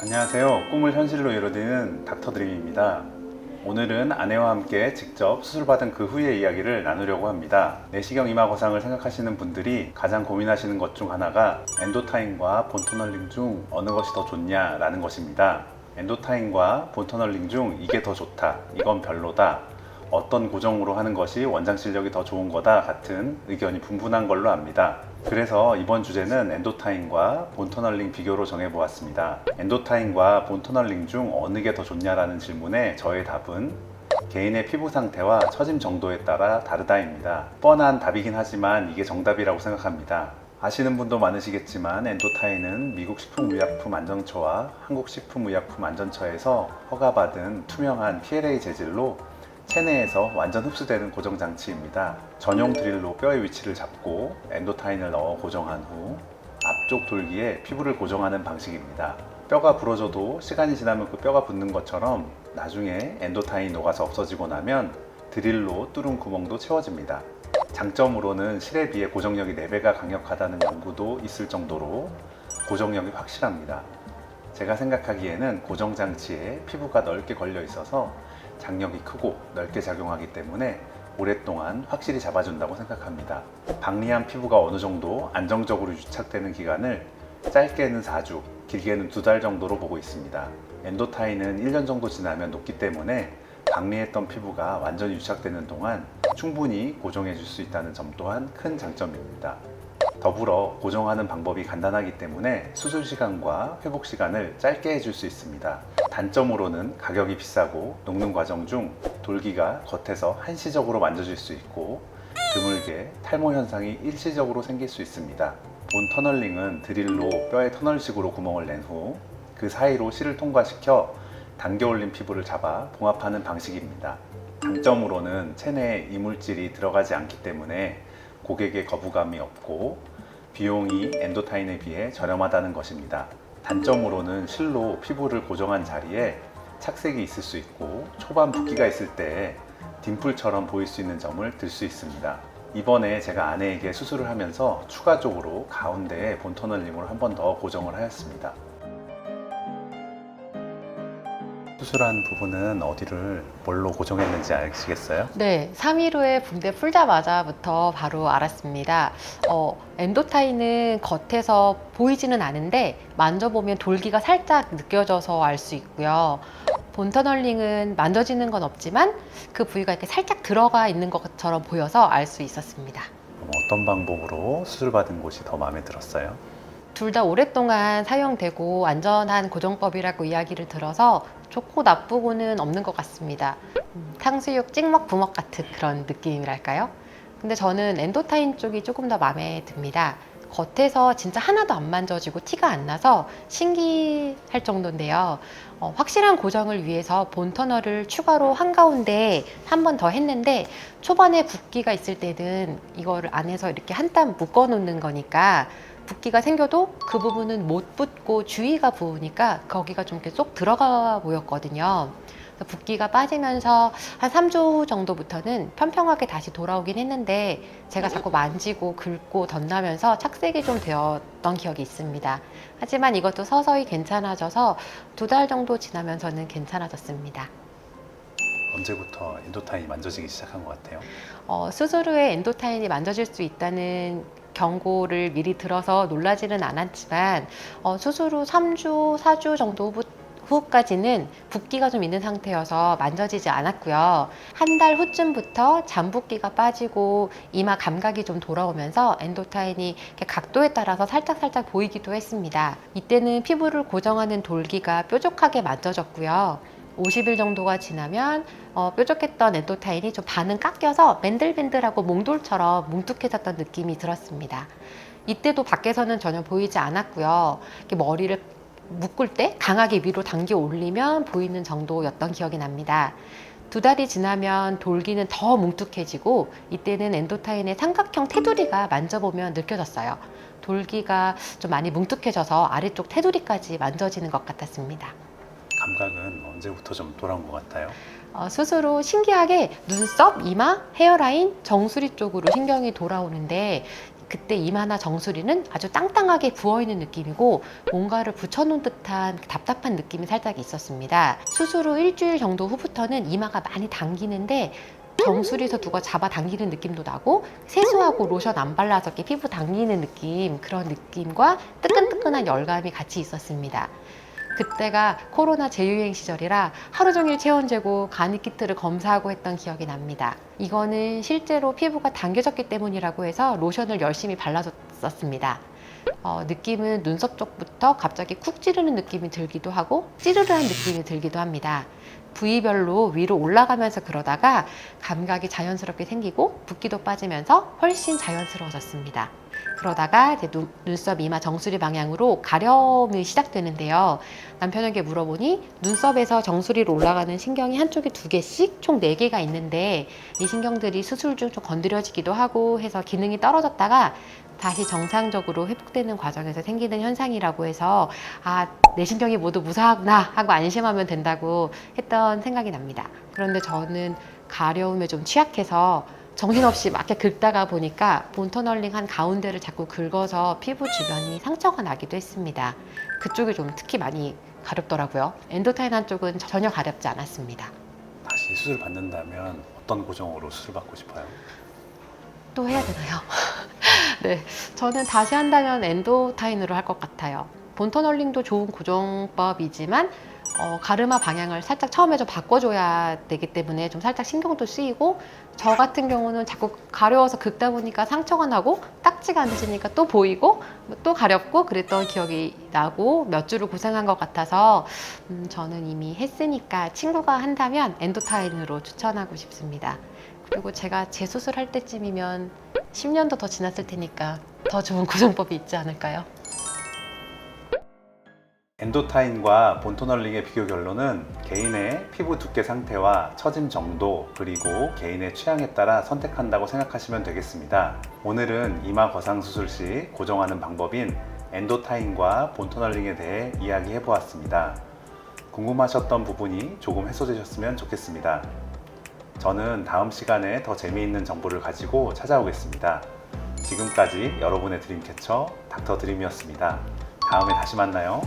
안녕하세요. 꿈을 현실로 이루는 닥터드림입니다. 오늘은 아내와 함께 직접 수술받은 그 후의 이야기를 나누려고 합니다. 내시경 이마 거상을 생각하시는 분들이 가장 고민하시는 것 중 하나가 엔도타인과 본터널링 중 어느 것이 더 좋냐라는 것입니다. 엔도타인과 본터널링 중 이게 더 좋다, 이건 별로다, 어떤 고정으로 하는 것이 원장 실력이 더 좋은 거다 같은 의견이 분분한 걸로 압니다. 그래서 이번 주제는 엔도타인과 본터널링 비교로 정해보았습니다. 엔도타인과 본터널링 중 어느 게 더 좋냐라는 질문에 저의 답은 개인의 피부 상태와 처짐 정도에 따라 다르다입니다. 뻔한 답이긴 하지만 이게 정답이라고 생각합니다. 아시는 분도 많으시겠지만 엔도타인은 미국 식품의약품안전처와 한국 식품의약품안전처에서 허가받은 투명한 PLA 재질로 체내에서 완전 흡수되는 고정장치입니다. 전용 드릴로 뼈의 위치를 잡고 엔도타인을 넣어 고정한 후 앞쪽 돌기에 피부를 고정하는 방식입니다. 뼈가 부러져도 시간이 지나면 그 뼈가 붙는 것처럼 나중에 엔도타인이 녹아서 없어지고 나면 드릴로 뚫은 구멍도 채워집니다. 장점으로는 실에 비해 고정력이 4배가 강력하다는 연구도 있을 정도로 고정력이 확실합니다. 제가 생각하기에는 고정장치에 피부가 넓게 걸려 있어서 장력이 크고 넓게 작용하기 때문에 오랫동안 확실히 잡아준다고 생각합니다. 박리한 피부가 어느 정도 안정적으로 유착되는 기간을 짧게는 4주, 길게는 2달 정도로 보고 있습니다. 엔도타인은 1년 정도 지나면 녹기 때문에 박리했던 피부가 완전히 유착되는 동안 충분히 고정해 줄 수 있다는 점 또한 큰 장점입니다. 더불어 고정하는 방법이 간단하기 때문에 수술 시간과 회복 시간을 짧게 해줄 수 있습니다. 단점으로는 가격이 비싸고 녹는 과정 중 돌기가 겉에서 한시적으로 만져질 수 있고 드물게 탈모 현상이 일시적으로 생길 수 있습니다. 본 터널링은 드릴로 뼈에 터널식으로 구멍을 낸 후 그 사이로 실을 통과시켜 당겨 올린 피부를 잡아 봉합하는 방식입니다. 장점으로는 체내에 이물질이 들어가지 않기 때문에 고객의 거부감이 없고 비용이 엔도타인에 비해 저렴하다는 것입니다. 단점으로는 실로 피부를 고정한 자리에 착색이 있을 수 있고 초반 붓기가 있을 때 딤플처럼 보일 수 있는 점을 들 수 있습니다. 이번에 제가 아내에게 수술을 하면서 추가적으로 가운데에 본터널링으로 한 번 더 고정을 하였습니다. 수술한 부분은 어디를 뭘로 고정했는지 아시겠어요? 네, 3일 후에 붕대 풀자마자부터 바로 알았습니다. 엔도타인은 겉에서 보이지는 않은데 만져보면 돌기가 살짝 느껴져서 알 수 있고요. 본터널링은 만져지는 건 없지만 그 부위가 이렇게 살짝 들어가 있는 것처럼 보여서 알 수 있었습니다. 그럼 어떤 방법으로 수술받은 곳이 더 마음에 들었어요? 둘 다 오랫동안 사용되고 안전한 고정법이라고 이야기를 들어서 좋고 나쁘고는 없는 것 같습니다. 탕수육 찍먹 부먹 같은 그런 느낌이랄까요? 근데 저는 엔도타인 쪽이 조금 더 마음에 듭니다. 겉에서 진짜 하나도 안 만져지고 티가 안 나서 신기할 정도인데요. 확실한 고정을 위해서 본터널을 추가로 한가운데 한 번 더 했는데 초반에 붓기가 있을 때는 이거를 안에서 이렇게 한 땀 묶어 놓는 거니까 붓기가 생겨도 그 부분은 못 붓고 주위가 부으니까 거기가 좀 이렇게 쏙 들어가 보였거든요. 붓기가 빠지면서 한 3주 정도부터는 평평하게 다시 돌아오긴 했는데 제가 자꾸 만지고 긁고 덧나면서 착색이 좀 되었던 기억이 있습니다. 하지만 이것도 서서히 괜찮아져서 2달 정도 지나면서는 괜찮아졌습니다. 언제부터 엔도타인이 만져지기 시작한 것 같아요? 수술 후에 엔도타인이 만져질 수 있다는 경고를 미리 들어서 놀라지는 않았지만 수술 후 3주, 4주 정도 후까지는 붓기가 좀 있는 상태여서 만져지지 않았고요. 한 달 후쯤부터 잠붓기가 빠지고 이마 감각이 좀 돌아오면서 엔도타인이 이렇게 각도에 따라서 살짝 보이기도 했습니다. 이때는 피부를 고정하는 돌기가 뾰족하게 만져졌고요. 50일 정도가 지나면 뾰족했던 엔도타인이 좀 반은 깎여서 맨들맨들하고 몽돌처럼 뭉툭해졌던 느낌이 들었습니다. 이때도 밖에서는 전혀 보이지 않았고요. 이렇게 머리를 묶을 때 강하게 위로 당겨 올리면 보이는 정도였던 기억이 납니다. 2달이 지나면 돌기는 더 뭉툭해지고 이때는 엔도타인의 삼각형 테두리가 만져보면 느껴졌어요. 돌기가 좀 많이 뭉툭해져서 아래쪽 테두리까지 만져지는 것 같았습니다. 감각은 언제부터 좀 돌아온 것 같아요? 수술 후 신기하게 눈썹, 이마, 헤어라인, 정수리 쪽으로 신경이 돌아오는데 그때 이마나 정수리는 아주 땅땅하게 부어있는 느낌이고 뭔가를 붙여놓은 듯한 답답한 느낌이 살짝 있었습니다. 수술 후 일주일 정도 후부터는 이마가 많이 당기는데 정수리에서 누가 잡아 당기는 느낌도 나고 세수하고 로션 안 발라서 이렇게 피부 당기는 느낌, 그런 느낌과 뜨끈뜨끈한 열감이 같이 있었습니다. 그때가 코로나 재유행 시절이라 하루 종일 체온 재고 간이 키트를 검사하고 했던 기억이 납니다. 이거는 실제로 피부가 당겨졌기 때문이라고 해서 로션을 열심히 발라줬었습니다. 느낌은 눈썹 쪽부터 갑자기 쿡 찌르는 느낌이 들기도 하고 찌르르한 느낌이 들기도 합니다. 부위별로 위로 올라가면서 그러다가 감각이 자연스럽게 생기고 붓기도 빠지면서 훨씬 자연스러워졌습니다. 그러다가 이제 눈썹, 이마, 정수리 방향으로 가려움이 시작되는데요. 남편에게 물어보니 눈썹에서 정수리로 올라가는 신경이 한쪽에 2개씩 총 4개가 있는데 이 신경들이 수술 중 좀 건드려지기도 하고 해서 기능이 떨어졌다가 다시 정상적으로 회복되는 과정에서 생기는 현상이라고 해서 내 신경이 모두 무사하구나 하고 안심하면 된다고 했던 생각이 납니다. 그런데 저는 가려움에 좀 취약해서 정신없이 막 이렇게 긁다가 보니까 본터널링 한 가운데를 자꾸 긁어서 피부 주변이 상처가 나기도 했습니다. 그쪽이 좀 특히 많이 가렵더라고요. 엔도타인 한쪽은 전혀 가렵지 않았습니다. 다시 수술 받는다면 어떤 고정으로 수술 받고 싶어요? 또 해야 되나요? 네, 저는 다시 한다면 엔도타인으로 할 것 같아요. 본터널링도 좋은 고정법이지만 가르마 방향을 살짝 처음에 좀 바꿔줘야 되기 때문에 좀 살짝 신경도 쓰이고 저 같은 경우는 자꾸 가려워서 긁다 보니까 상처가 나고 딱지가 안 되시니까 또 보이고 또 가렵고 그랬던 기억이 나고 몇 주를 고생한 것 같아서 저는 이미 했으니까 친구가 한다면 엔도타인으로 추천하고 싶습니다. 그리고 제가 재수술할 때쯤이면 10년도 더 지났을 테니까 더 좋은 고정법이 있지 않을까요? 엔도타인과 본토널링의 비교 결론은 개인의 피부 두께 상태와 처짐 정도 그리고 개인의 취향에 따라 선택한다고 생각하시면 되겠습니다. 오늘은 이마 거상 수술 시 고정하는 방법인 엔도타인과 본토널링에 대해 이야기해 보았습니다. 궁금하셨던 부분이 조금 해소되셨으면 좋겠습니다. 저는 다음 시간에 더 재미있는 정보를 가지고 찾아오겠습니다. 지금까지 여러분의 드림캐쳐 닥터 드림이었습니다. 다음에 다시 만나요.